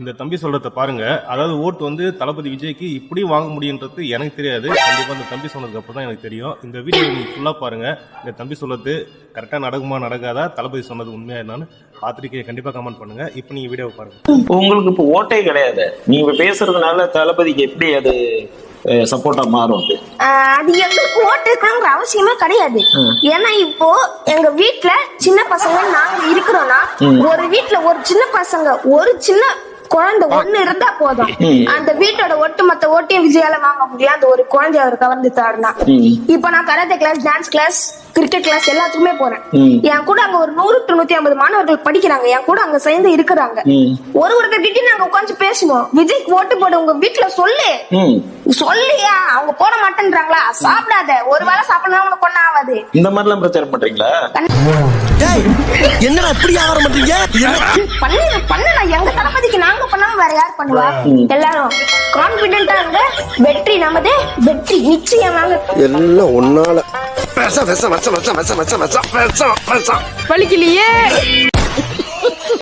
இந்த தம்பி சொல்றத பாருங்க. அதாவது ஓட்டு வந்து தளபதி விஜய்க்கு இப்படி வாங்க முடியுன்றது எனக்கு தெரியாது. கண்டிப்பா இந்த தம்பி சொன்னதுக்கு அப்புறம் தான் எனக்கு தெரியும். இந்த வீடியோ நீங்க ஃபுல்லா பாருங்க. இந்த தம்பி சொல்றது கரெக்டா நடக்குமா நடக்காதா, தளபதி சொன்னது உண்மையா என்னன்னு பார்த்துட்டு கண்டிப்பா கமெண்ட் பண்ணுங்க. இப்போ நீங்க வீடியோவை பாருங்க. உங்களுக்கு இப்போ ஓட்டே கிடையாது. நீங்க பேசுறதுனால தளபதிக்கு எப்படி அது சப்போர்ட்டா மாறும்? அது எங்களுக்கு ஓட்டு இருக்கணுங்கிற அவசியமே கிடையாது. ஏன்னா இப்போ எங்க வீட்டுல சின்ன பசங்க நாங்க இருக்கிறோம்னா, ஒரு வீட்டுல ஒரு சின்ன பசங்க ஒரு சின்ன குழந்தை ஒண்ணு இருந்தா போதும், அந்த வீட்டோட ஒட்டுமொத்த ஓட்டையும் விஜயால வாங்க முடியும். அந்த ஒரு குழந்தைய அவர் கவர்ந்து தாருனா. இப்ப நான் karate class, dance class, cricket class எல்லாத்துக்குமே போறேன். என் கூட அங்க ஒரு 100 to 150 மாணவர்கள் படிக்கிறாங்க. என் கூட அங்க சேர்ந்து இருக்கிறாங்க. ஒருத்தர்கிட்ட நாங்க உட்காந்து பேசுவோம், விஜய்க்கு ஓட்டு போட உங்க வீட்டுல சொல்லியா அவங்க போட மாட்டேன்றாங்களா, சாப்பிடாத ஒரு வேளை சாப்பிடலாம் உனக்கு ஒண்ணு ஆகாது. இந்த மாதிரி எல்லாம் பிரச்சாரம் பண்றீங்களா? என்னடா இப்படி ஆவற மாட்டீங்க? பண்ணல எங்க தளபதிக்கு நாங்க பண்ணாம வேற யார் பண்ணுவா? எல்லாரும் கான்பிடென்ட்டா இருங்க. வெற்றி நமதே, வெற்றி நிச்சயம். எல்லாம் ஒன்னால வலிக்கலையே.